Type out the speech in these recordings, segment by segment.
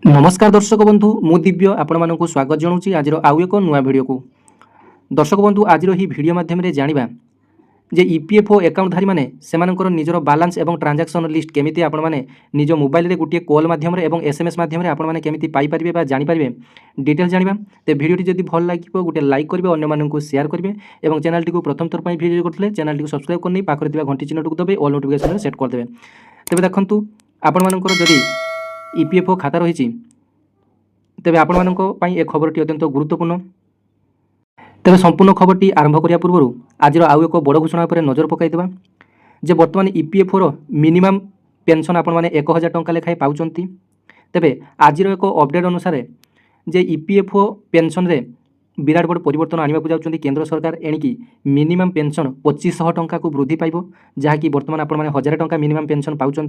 नमस्कार दर्शक बंधु मु दिव्य आपण मानक स्वागत जनाऊँ आज आउ एक नुआ भिडियो को। दर्शक बंधु आज ही भिडियो माध्यम जाना जे ईपीएफओ एकाउंटधारी मैंने सेमानकर निजर बालांस एवं ट्रांजैक्शन लिस्ट केमिति आपण माने निज मोबाइल रे गोटे कॉल माध्यम एवं एसएमएस माध्यम आपण माने केमिति पाई परिबे बा जानि परिबे डिटेल जानिबा। ते भिडियोटी जदि भल लागिबो गोटे लाइक करिवे, अन्य मानकु शेयर करिवे एवं चैनल टी को प्रथम थर पई भिडियो करथले चैनल टी को सब्सक्राइब करनै पाखरे दिबा घंटी चिन्ह टुकु दबे ऑल नोटिफिकेशन सेट कर देबे। तबे देखंतु आपण मानकर जदि ईपीएफओ खाता रहिछि तेबे आपण मानको पई ए खबरटी अत्यंत गुरुत्वपूर्ण। तेज संपूर्ण खबरटी आरंभ करने पूर्व आज आउ एक बड़ घोषणा पर नजर पकईदे जे बर्तमान ईपीएफओ मिनिमम पेंशन आपण मैंने 1000 टंका लेखाएं पाँच। तेबे आज एक अपडेट अनुसार जे ईपीएफओ पेंशन रे विराट बड़ परिवर्तन आने को जाऊँच केंद्र सरकार। एणिकी मिनिमम पेंशन 2500 टंका को वृद्धि पाइब, जहाँकि बर्तमान आपण मैंने 1000 टंका मिनिमम पेंशन पाँच।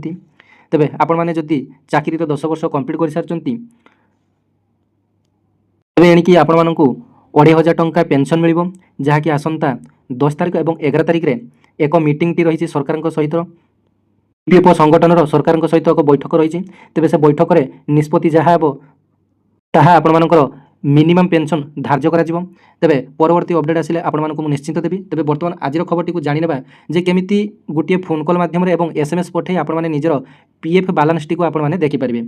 तेबे आपण मैंने जदि चाकरी तो 10 वर्ष कंप्लीट कर सारी तेबे एणिकी आपण मानकु 2500 टंका पेंशन मिल, जहाँकि आसंता 10 तारिख और 11 तारिख रे एक मीटिंग टी रही सरकार सहित ईपीएफओ संगठन सरकार सहित एक बैठक रही। तेबे से बैठक रे निष्पत्ति जहाँ हे ताहा आपण मानकर मिनिमम पेंशन धार्य करा जिवो। तेबे परवर्ती अपडेट आसिले आपण मानकु निश्चिंत देबी। तेबे वर्तमान आज खबरटी को जानि नेबा जे केमिति गोटे फोन कॉल माध्यम एवं एसएमएस पठे आपण माने निजर पीएफ बैलेंस टी को आपण माने देखि परिबे।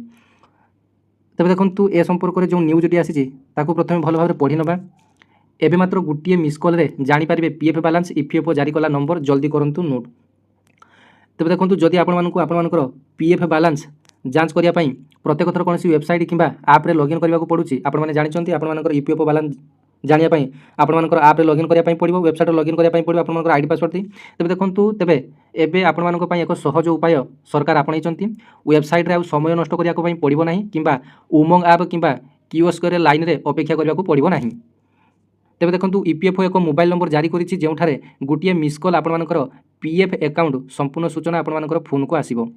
तेबे देखंतु ए संपर्क में जो न्यूजटी आसी प्रथम भल भाव पढ़ी नवा। एबे मात्र गोटे मिस कॉल रे जानि पारिबे पीएफ बैलेंस ईपीएफओ जारी कला नंबर जल्दी करंतु नोट। तेबे देखंतु जदि आपण मानकर पीएफ बैलेंस जांच करिया पई प्रत्येक थर कोनसी वेबसाइट किंबा ऐप रे लॉगिन करबा को पड़ुची। आपण माने जानिचंती आपण मानकर ईपीएफओ बैलेंस जानिया पई आपण मानकर ऐप रे लॉगिन करिया पई पड़िबो, वेबसाइट रे लॉगिन करिया पई पड़िबो आपण मानकर आईडी पासवर्ड थी। तेबे देखंतु तेबे एबे आपण मानकर पई एक सहज उपाय सरकार आपणैचंती। वेबसाइट रे आ समय नष्ट करिया को पई पड़िबो नाही किंबा उमंग ऐप किंबा कियोस्क रे लाइन रे अपेक्षा करिया को पड़िबो नाही। तेबे देखंतु ईपीएफओ एक मोबाइल नंबर जारी करिछि जेउठारे गोटे मिस कॉल आपण मानकर पीएफ अकाउंट संपूर्ण सूचना आपण मानकर फोन को आसीबो।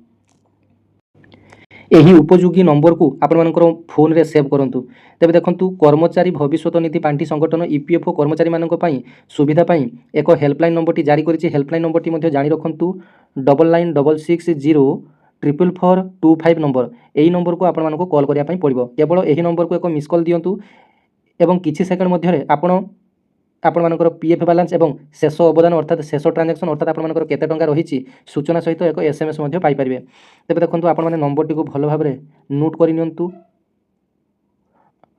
एही उपयोगी नंबर को आपण मानकर फोन रे सेव करंतु। तेबे देखंतु कर्मचारी भविष्य निधि पांठी संगठन ईपीएफओ कर्मचारी मानक पई सुविधा पई एक हेल्पलाइन नंबर टी जारी करिछि। हेल्पलाइन नंबर टी मध्ये जानि रखंतु 99660445 नंबर। एही नंबर को आपण मानक कॉल करिया पई पड़िबो। केवल एही नंबर को एक मिस कॉल दियंतु एवं किछि सेकंड मध्य आपण मानकर पीएफ बैलेंस एवं शेष अवदान अर्थात शेष ट्रांजैक्शन अर्थात आपण मानकर केते टंका रही सूचना सहित एक एसएमएस मध्य पाई परिबे। तेबे देखंतु आपण माने नंबर टी को भल भाव रे नोट करि नियंतु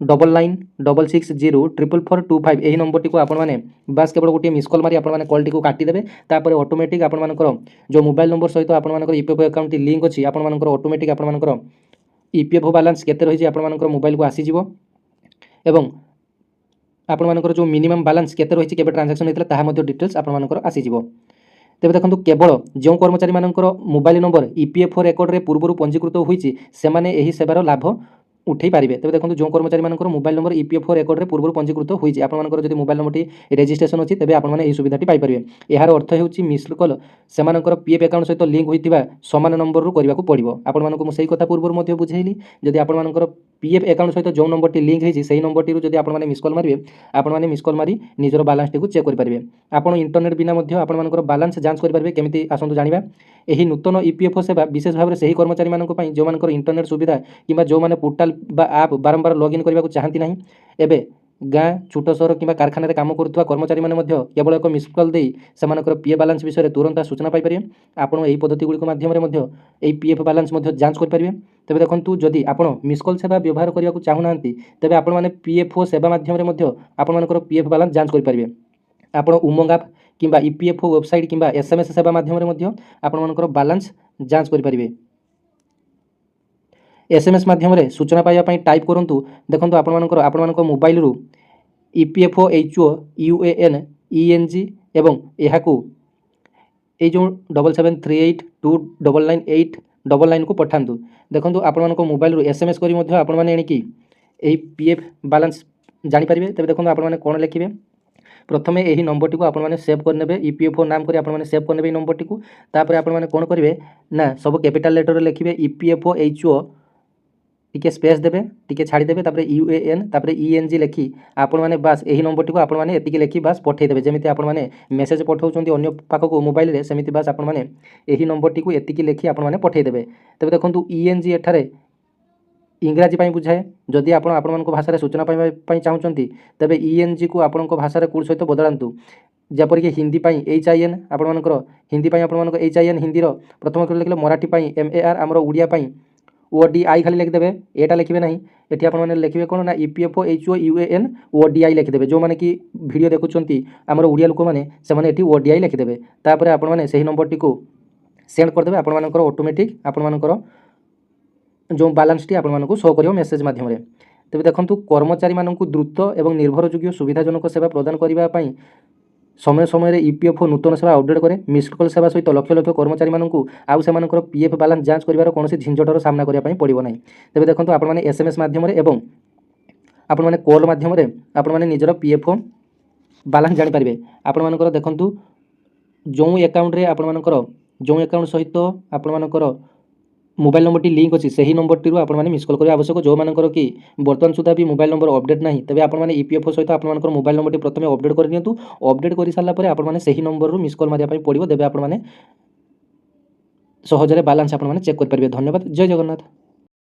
99660445 एही नंबर टी को आपण माने बस केवल गोटे मिस कॉल मारी आपण माने कॉल टी को काटी देबे। तापर ऑटोमेटिक आपण मानकर जो मोबाइल नंबर सहित आपण मानकर ईपीएफओ अकाउंट टी लिंक अछि आपण मानकर ऑटोमेटिक आपण मानकर ईपीएफओ बैलेंस केते रही आपण मानकर मोबाइल को आसी जिवो एवं आपण मानकर जो मिनिमम बैलेंस केते रही केबे ट्रांजैक्शन हेतला ताहा मध्ये डिटेल्स आपण मानकर आसी जिवो। तेबे देखंतु केवल जो कर्मचारी मानकर मोबाइल नंबर ईपीएफओ रेकर्ड रे पूर्व पंजीकृत होईछि सेमाने एही सेवार लाभ उठै पारिबे। तेबे देखंतु जो कर्मचारी मानकर मोबाइल नंबर ईपीएफओ रेकर्ड रे पूर्व पंजीकृत होईछि आपण मानकर जदि मोबाइल नंबर टी रजिस्ट्रेशन अछि तेबे आपण माने एही सुविधाटी पाई परिबे। एहार अर्थ हेउछि मिस्ड कॉल सेमानकर पीएफ अकाउंट सहित लिंक होइतिबा समान नंबर रु करबा को पड़िबो। आपण मानक मु सेही कथा पूर्व मध्ये बुझैली जदि आपण मानकर पीएफ अकाउंट सहित जो नंबर टी लिंक होइछि सेही नंबर टी रु जदि आपण माने मिस कॉल मारिबे आपण माने मिस कॉल मारी निजर बैलेंस टी को चेक करि परिबे। आपण इंटरनेट बिना मध्ये आपण मानकर बैलेंस जांच करि परिबे। केमिति आसंतु जानिबा। एही नूतन ईपीएफओ सेवा विशेष भाव सेही कर्मचारी मानक पई जो मानकर इंटरनेट सुविधा किंबा जो माने पोर्टल बा ऐप बारंबार लॉगिन करबा को चाहंती नाही। एबे गाँ छोट सहर किंबा कारखाना रे काम करुवा कर्मचारी माने मध्य केवल एक मिस कॉल देई सेमानकर पीएफ बैलेंस विषय रे तुरंत सूचना पाई परिबे। आपण एही पद्धति गुडी को माध्यम रे मध्य एही पीएफ बैलेंस मध्य जांच कर परिबे। तबे देखंतु जदि आपण मिस कॉल सेवा व्यवहार करिया को चाहू नांती तबे आपण माने पीएफओ सेवा माध्यम रे मध्य आपण मानकर पीएफ बैलेंस जांच कर परिबे। आपण उमंग ऐप किंबा ईपीएफओ वेबसाइट किंबा एसएमएस सेवा माध्यम रे मध्य आपण मानकर बैलेंस जांच कर परिबे। एसएमएस माध्यम रे सूचना पाइबा पई टाइप करंतु। देखंतु आपण मानकर मोबाइल रु ईपीएफओ एचओ यूएएन ईएनजी एवं एहाकू ए जो 7738299899 को पठांतु। देखंतु आपण मानकर मोबाइल रु एसएमएस करी मध्य आपण माने एणिकी एही पीएफ बैलेंस जानि परिबे। तबे देखंतु आपण माने कोन लिखिबे प्रथमे एही नंबर टी को आपण माने सेव कर नेबे। ईपीएफओ नाम करी आपण माने सेव कर नेबे नंबर टी को। तापर आपण माने कोन करिवे ना सब कैपिटल लेटर रे लिखिबे ईपीएफओ एचओ टिके स्पेस देबे टिके छाड़ी देबे तापर यूएएन तापर ईएनजी लिखि आपण माने बस एही नंबर टी को आपण माने एतिके लिखि बस पठै देबे। जेमिति आपण माने मेसेज पठाउचंती अन्य पाख को मोबाइल रे सेमिति बस आपण माने एही नंबर टी को एतिके लिखि आपण माने पठै देबे। तबे देखंतु ईएनजी एठारे इंग्राजी ପାଇଁ ବୁଝାଏ। ଯଦି ଆପଣ ଆପଣମାନଙ୍କ ଭାଷାରେ ସୂଚନା ପାଇବା ପାଇଁ ଚାହୁଁଛନ୍ତି ତେବେ ଇଏନ୍ଜିକୁ ଆପଣଙ୍କ ଭାଷାରେ କୋଡ଼ ସହିତ ବଦଳାନ୍ତୁ। ଯେପରିକି ହିନ୍ଦୀ ପାଇଁ HIN ଆପଣମାନଙ୍କର ହିନ୍ଦୀ ପାଇଁ ଆପଣମାନଙ୍କ HIN ହିନ୍ଦୀର ପ୍ରଥମ ଅକ୍ଷର ଲେଖିଲେ, ମରାଠୀ ପାଇଁ MAR, ଆମର ଓଡ଼ିଆ ପାଇଁ ODI ଖାଲି ଲେଖିଦେବେ, ଏଟା ଲେଖିବେ ନାହିଁ। ଏଠି ଆପଣମାନେ ଲେଖିବେ କ'ଣ ନା EPFO HOUAN ODI ଲେଖିଦେବେ। ଯେଉଁମାନେ କି ଭିଡ଼ିଓ ଦେଖୁଛନ୍ତି ଆମର ଓଡ଼ିଆ ଲୋକମାନେ ସେମାନେ ଏଠି ODI ଲେଖିଦେବେ। ତାପରେ ଆପଣମାନେ ସେହି ନମ୍ବରଟିକୁ ସେଣ୍ଡ କରିଦେବେ। ଆପଣମାନଙ୍କର ଅଟୋମେଟିକ୍ ଆପଣମାନଙ୍କର ଯେଉଁ ବାଲାନ୍ସଟି ଆପଣମାନଙ୍କୁ ଶୋ କରିବ ମେସେଜ୍ ମାଧ୍ୟମରେ। ତେବେ ଦେଖନ୍ତୁ, କର୍ମଚାରୀମାନଙ୍କୁ ଦ୍ରୁତ ଏବଂ ନିର୍ଭରଯୋଗ୍ୟ ସୁବିଧାଜନକ ସେବା ପ୍ରଦାନ କରିବା ପାଇଁ ସମୟ ସମୟରେ EPFO ନୂତନ ସେବା ଅପଡେଟ୍ କରେ। ମିସ୍ଡ କଲ୍ ସେବା ସହିତ ଲକ୍ଷ ଲକ୍ଷ କର୍ମଚାରୀମାନଙ୍କୁ ଆଉ ସେମାନଙ୍କର PF ବାଲାନ୍ସ ଯାଞ୍ଚ କରିବାର କୌଣସି ଝିଞ୍ଝଟର ସାମ୍ନା କରିବା ପାଇଁ ପଡ଼ିବ ନାହିଁ। ତେବେ ଦେଖନ୍ତୁ, ଆପଣମାନେ SMS ମାଧ୍ୟମରେ ଏବଂ ଆପଣମାନେ କଲ୍ ମାଧ୍ୟମରେ ଆପଣମାନେ ନିଜର PFO ବାଲାନ୍ସ ଜାଣିପାରିବେ। ଆପଣମାନଙ୍କର ଦେଖନ୍ତୁ, ଯେଉଁ ଆକାଉଣ୍ଟରେ ଆପଣମାନଙ୍କର ଯେଉଁ ଆକାଉଣ୍ଟ ସହିତ ଆପଣମାନଙ୍କର ମୋବାଇଲ୍ ନମ୍ବରଟି ଲିଙ୍କ୍ ଅଛି ସେହି ନମ୍ବରଟିରୁ ଆପଣମାନେ ମିସ୍ କଲ୍ କରିବା ଆବଶ୍ୟକ। ଯେଉଁମାନଙ୍କର କି ବର୍ତ୍ତମାନ ସୁଦ୍ଧା ବି ମୋବାଇଲ୍ ନମ୍ବର ଅପଡେଟ୍ ନାହିଁ, ତେବେ ଆପଣମାନେ EPFO ସହିତ ଆପଣମାନଙ୍କର ମୋବାଇଲ୍ ନମ୍ବରଟି ପ୍ରଥମେ ଅପଡେଟ୍ କରିନିଅନ୍ତୁ। ଅପଡେଟ୍ କରିସାରିଲା ପରେ ଆପଣମାନେ ସେହି ନମ୍ବରରୁ ମିସ୍ କଲ୍ ମାରିବା ପାଇଁ ପଡ଼ିବ। ତେବେ ଆପଣମାନେ ସହଜରେ ବାଲାନ୍ସ ଆପଣମାନେ ଚେକ୍ କରିପାରିବେ। ଧନ୍ୟବାଦ। ଜୟ ଜଗନ୍ନାଥ।